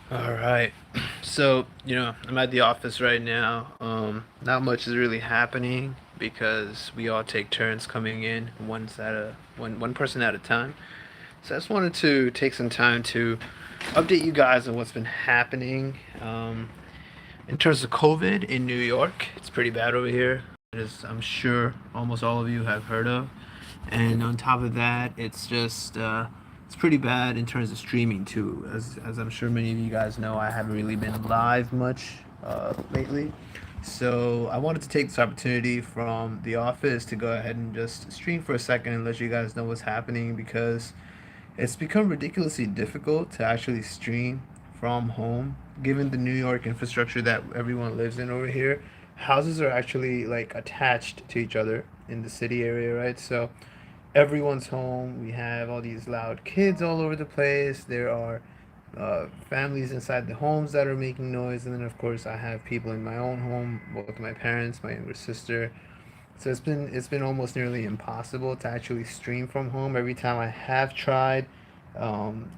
All right. So, I'm at the office right now. Not much is really happening because we all take turns coming in, one person at a time. So I just wanted to take some time to update you guys on what's been happening. In terms of COVID in New York, it's pretty bad over here. As I'm sure almost all of you have heard of. And on top of that, it's pretty bad in terms of streaming too. As I'm sure many of you guys know, I haven't really been live much lately. So I wanted to take this opportunity from the office to go ahead and just stream for a second and let you guys know what's happening because it's become ridiculously difficult to actually stream from home, given the New York infrastructure that everyone lives in over here. Houses are actually like attached to each other in the city area, right? So everyone's home. We have all these loud kids all over the place. There are families inside the homes that are making noise, and then of course I have people in my own home, both my parents, my younger sister. So it's been almost nearly impossible to actually stream from home. Every time I have tried,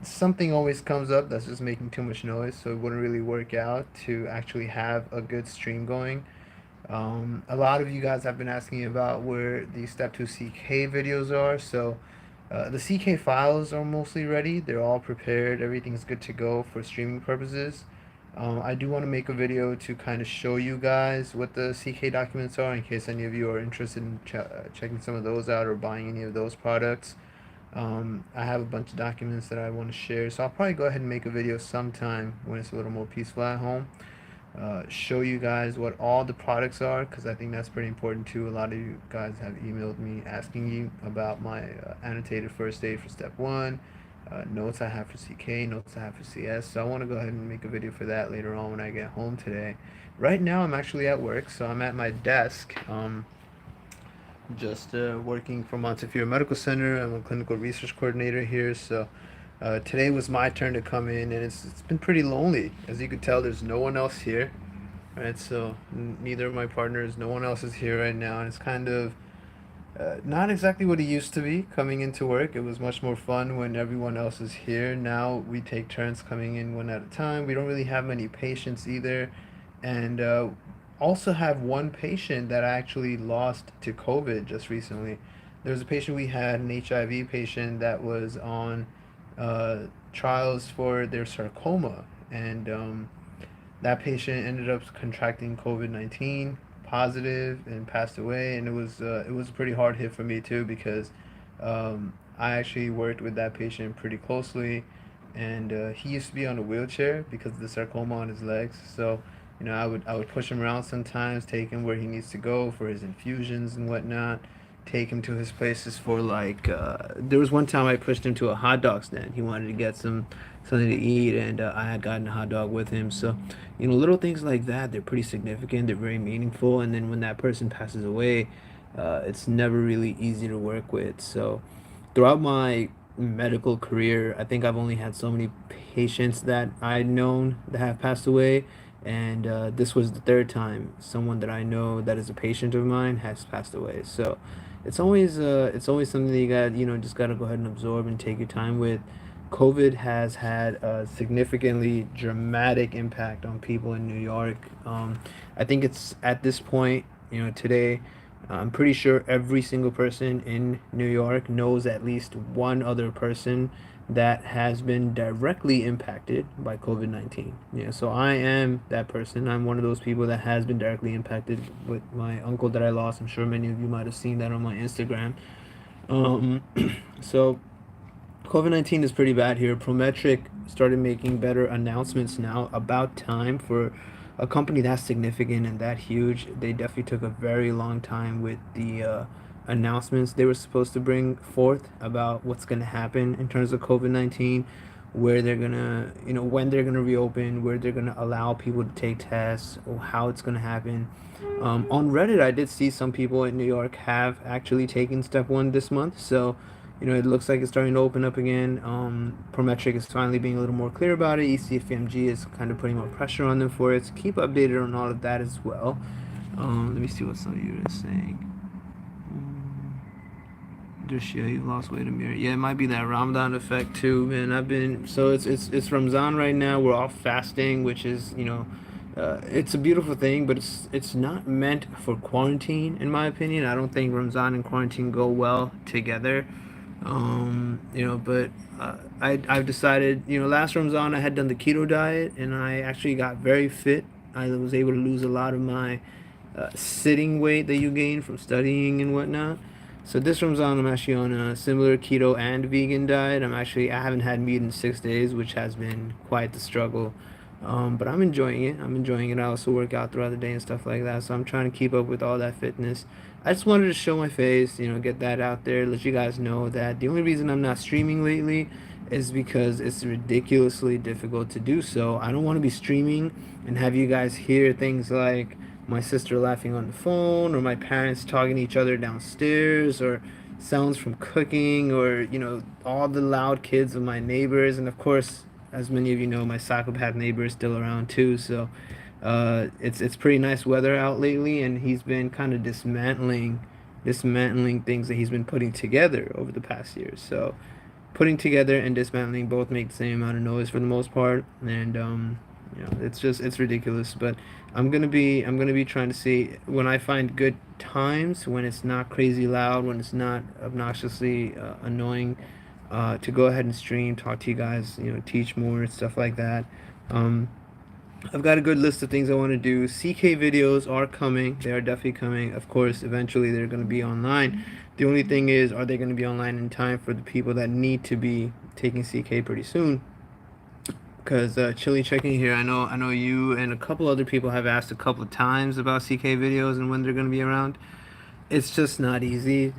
something always comes up that's just making too much noise, so it wouldn't really work out to actually have a good stream going. A lot of you guys have been asking about where the Step 2 CK videos are. So the CK files are mostly ready. They're all prepared. Everything's good to go for streaming purposes. I do want to make a video to kind of show you guys what the CK documents are in case any of you are interested in checking some of those out or buying any of those products. I have a bunch of documents that I want to share, so I'll probably go ahead and make a video sometime when it's a little more peaceful at home. Show you guys what all the products are because I think that's pretty important too. A lot of you guys have emailed me asking you about my annotated first aid for step one, notes I have for CK, notes I have for CS. So I want to go ahead and make a video for that later on when I get home today. Right now I'm actually at work, so I'm at my desk. Just working for Montefiore Medical Center. I'm a clinical research coordinator here, so today was my turn to come in, and it's been pretty lonely. As you could tell, there's no one else here, right? So neither of my partners, no one else is here right now, and it's kind of not exactly what it used to be coming into work. It was much more fun when everyone else is here. Now we take turns coming in one at a time. We don't really have many patients either, and also have one patient that I actually lost to COVID just recently. There was a patient we had, an HIV patient that was on uh, trials for their sarcoma, and that patient ended up contracting COVID-19 positive and passed away. And it was a pretty hard hit for me too because I actually worked with that patient pretty closely, and he used to be on a wheelchair because of the sarcoma on his legs. So I would push him around sometimes, take him where he needs to go for his infusions and whatnot, take him to his places for like there was one time I pushed him to a hot dog stand. He wanted to get something to eat, and I had gotten a hot dog with him. So little things like that, they're pretty significant, they're very meaningful, and then when that person passes away, it's never really easy to work with. So throughout my medical career, I think I've only had so many patients that I've known that have passed away, and this was the third time someone that I know that is a patient of mine has passed away. So it's always something that you got just got to go ahead and absorb and take your time with. COVID has had a significantly dramatic impact on people in New York. I think it's at this point, today, I'm pretty sure every single person in New York knows at least one other person that has been directly impacted by COVID-19. Yeah, so I am that person. I'm one of those people that has been directly impacted with my uncle that I lost. I'm sure many of you might have seen that on my Instagram. Um, so COVID-19 is pretty bad here. Prometric started making better announcements now. About time for a company that significant and that huge. They definitely took a very long time with the announcements they were supposed to bring forth about what's going to happen in terms of COVID-19, where they're going to, when they're going to reopen, where they're going to allow people to take tests, or how it's going to happen. On Reddit, I did see some people in New York have actually taken step one this month. So it looks like it's starting to open up again. Prometric is finally being a little more clear about it. ECFMG is kind of putting more pressure on them for it. So keep updated on all of that as well. Let me see what some of you are saying. Just yeah, you've lost weight, Amir. Yeah, it might be that Ramadan effect too, man. I've been so it's Ramadan right now. We're all fasting, which is it's a beautiful thing, but it's not meant for quarantine, in my opinion. I don't think Ramadan and quarantine go well together. But I've decided, last Ramadan I had done the keto diet, and I actually got very fit. I was able to lose a lot of my sitting weight that you gain from studying and whatnot. So this Ramadan, I'm actually on a similar keto and vegan diet. I haven't had meat in 6 days, which has been quite the struggle. But I'm enjoying it. I'm enjoying it. I also work out throughout the day and stuff like that. So I'm trying to keep up with all that fitness. I just wanted to show my face, get that out there, let you guys know that the only reason I'm not streaming lately is because it's ridiculously difficult to do so. I don't want to be streaming and have you guys hear things like my sister laughing on the phone or my parents talking to each other downstairs or sounds from cooking or all the loud kids of my neighbors. And of course, as many of you know, my psychopath neighbor is still around too. So it's pretty nice weather out lately, and he's been kind of dismantling things that he's been putting together over the past years. So putting together and dismantling both make the same amount of noise for the most part, and it's ridiculous. But I'm gonna be trying to see when I find good times when it's not crazy loud, when it's not obnoxiously annoying, to go ahead and stream, talk to you guys, teach more stuff like that. Um, I've got a good list of things I want to do. CK videos are coming. They are definitely coming. Of course, eventually they're going to be online. The only thing is, are they going to be online in time for the people that need to be taking CK pretty soon? Because Chili checking here, I know you and a couple other people have asked a couple of times about CK videos and when they're going to be around. It's just not easy.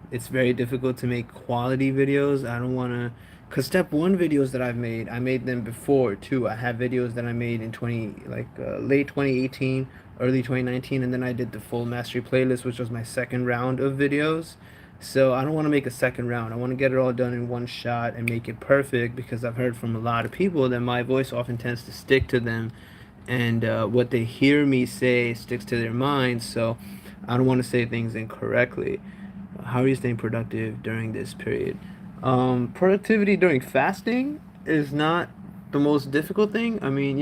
It's very difficult to make quality videos. I don't want to, cause step one videos that I made them before too. I have videos that I made in late 2018, early 2019, and then I did the full mastery playlist, which was my second round of videos. So I don't want to make a second round. I want to get it all done in one shot and make it perfect because I've heard from a lot of people that my voice often tends to stick to them, and what they hear me say sticks to their minds. So I don't want to say things incorrectly. How are you staying productive during this period? Productivity during fasting is not the most difficult thing. I mean,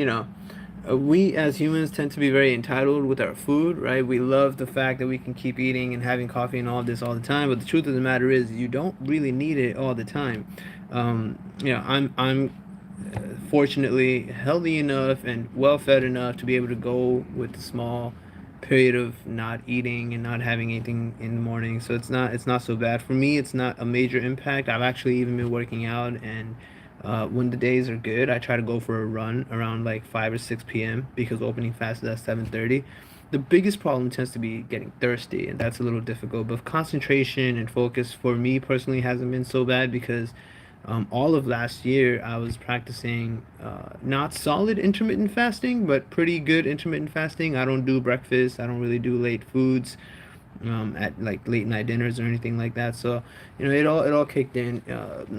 we as humans tend to be very entitled with our food, right? We love the fact that we can keep eating and having coffee and all this all the time, but the truth of the matter is, you don't really need it all the time. I'm fortunately healthy enough and well fed enough to be able to go with the small period of not eating and not having anything in the morning. So it's not so bad for me. It's not a major impact. I've actually even been working out, and when the days are good, I try to go for a run around like 5 or 6 p.m. because opening fast is at 7:30. The biggest problem tends to be getting thirsty, and that's a little difficult. But concentration and focus for me personally hasn't been so bad because all of last year I was practicing not solid intermittent fasting, but pretty good intermittent fasting. I don't do breakfast. I don't really do late foods at like late night dinners or anything like that. So it all kicked in.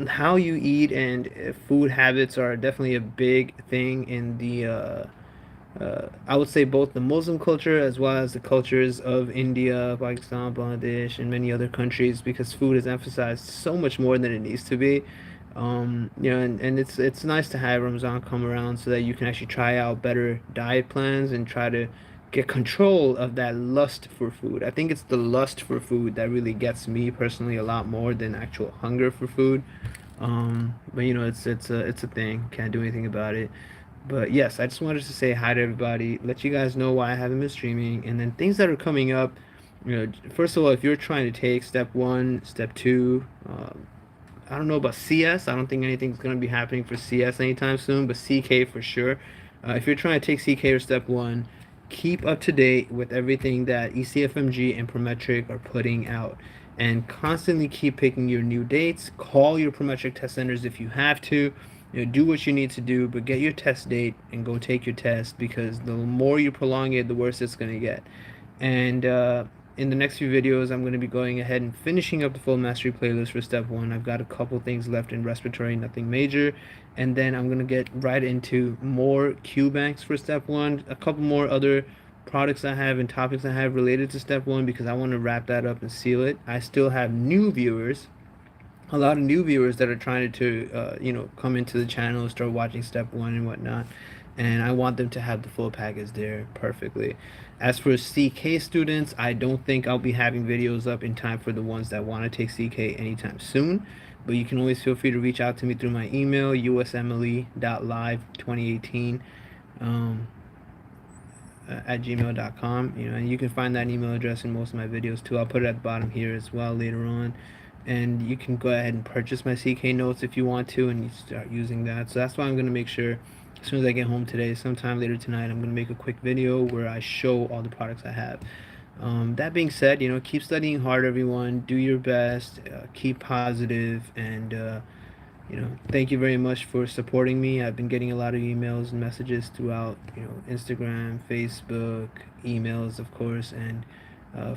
How you eat and food habits are definitely a big thing in the I would say both the Muslim culture as well as the cultures of India, Pakistan, Bangladesh, and many other countries because food is emphasized so much more than it needs to be. And it's nice to have Ramadan come around so that you can actually try out better diet plans and try to get control of that lust for food. I think it's the lust for food that really gets me personally a lot more than actual hunger for food. But it's a thing. Can't do anything about it. But yes, I just wanted to say hi to everybody, let you guys know why I haven't been streaming, and then things that are coming up. First of all, if you're trying to take step one, step two, I don't know about CS. I don't think anything's going to be happening for CS anytime soon, but CK for sure. If you're trying to take CK or step one, keep up to date with everything that ECFMG and Prometric are putting out. And constantly keep picking your new dates. Call your Prometric test centers if you have to. Do what you need to do, but get your test date and go take your test because the more you prolong it, the worse it's going to get. And in the next few videos, I'm going to be going ahead and finishing up the full mastery playlist for step one. I've got a couple things left in respiratory, nothing major. And then I'm going to get right into more Q banks for step one, a couple more other products I have and topics I have related to step one because I want to wrap that up and seal it. I still have new viewers, a lot of new viewers that are trying to come into the channel and start watching step one and whatnot, and I want them to have the full package there perfectly. As for CK students, I don't think I'll be having videos up in time for the ones that want to take CK anytime soon, but you can always feel free to reach out to me through my email, usmle.live2018 at gmail.com. And you can find that email address in most of my videos too. I'll put it at the bottom here as well later on. And you can go ahead and purchase my CK notes if you want to, and you start using that. So that's why I'm going to make sure as soon as I get home today, sometime later tonight, I'm going to make a quick video where I show all the products I have. That being said, keep studying hard, everyone. Do your best. Keep positive, and thank you very much for supporting me. I've been getting a lot of emails and messages throughout, Instagram, Facebook, emails, of course, and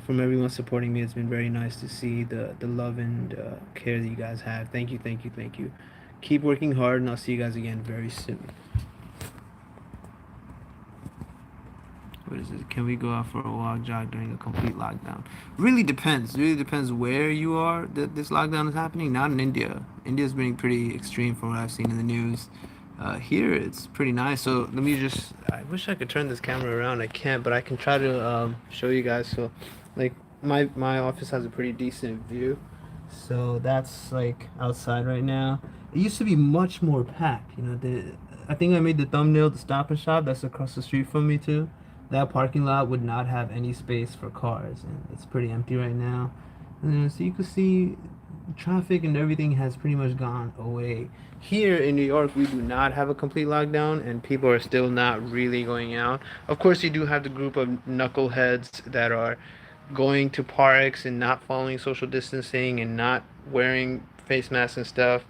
from everyone supporting me. It's been very nice to see the love and care that you guys have. Thank you, thank you, thank you. Keep working hard, and I'll see you guys again very soon. What is it? Can we go out for a walk, jog during a complete lockdown? Really depends. Really depends where you are that this lockdown is happening. Not in India. India's been pretty extreme from what I've seen in the news. Here it's pretty nice. So let me just. I wish I could turn this camera around. I can't, but I can try to show you guys. So, like my office has a pretty decent view. So that's like outside right now. It used to be much more packed. I think I made the thumbnail the Stop and Shop that's across the street from me too. That parking lot would not have any space for cars, and it's pretty empty right now. And so you can see traffic and everything has pretty much gone away. Here in New York, we do not have a complete lockdown, and people are still not really going out. Of course, you do have the group of knuckleheads that are going to parks and not following social distancing and not wearing face masks and stuff.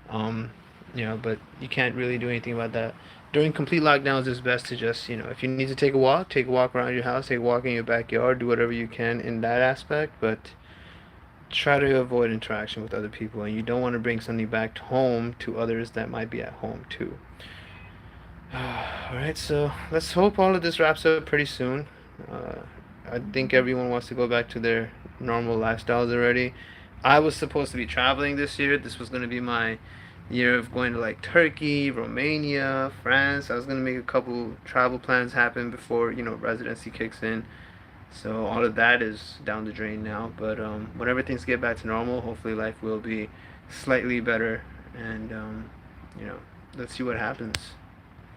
Um, but you can't really do anything about that. During complete lockdowns, it's best to just, if you need to take a walk around your house, take a walk in your backyard, do whatever you can in that aspect, but try to avoid interaction with other people, and you don't want to bring something back home to others that might be at home too. Alright, so let's hope all of this wraps up pretty soon. Uh, I think everyone wants to go back to their normal lifestyles already. I was supposed to be traveling this year. This was going to be my year of going to like Turkey, Romania, France. I was going to make a couple travel plans happen before, residency kicks in. So all of that is down the drain now. But whenever things get back to normal, hopefully life will be slightly better. And, let's see what happens.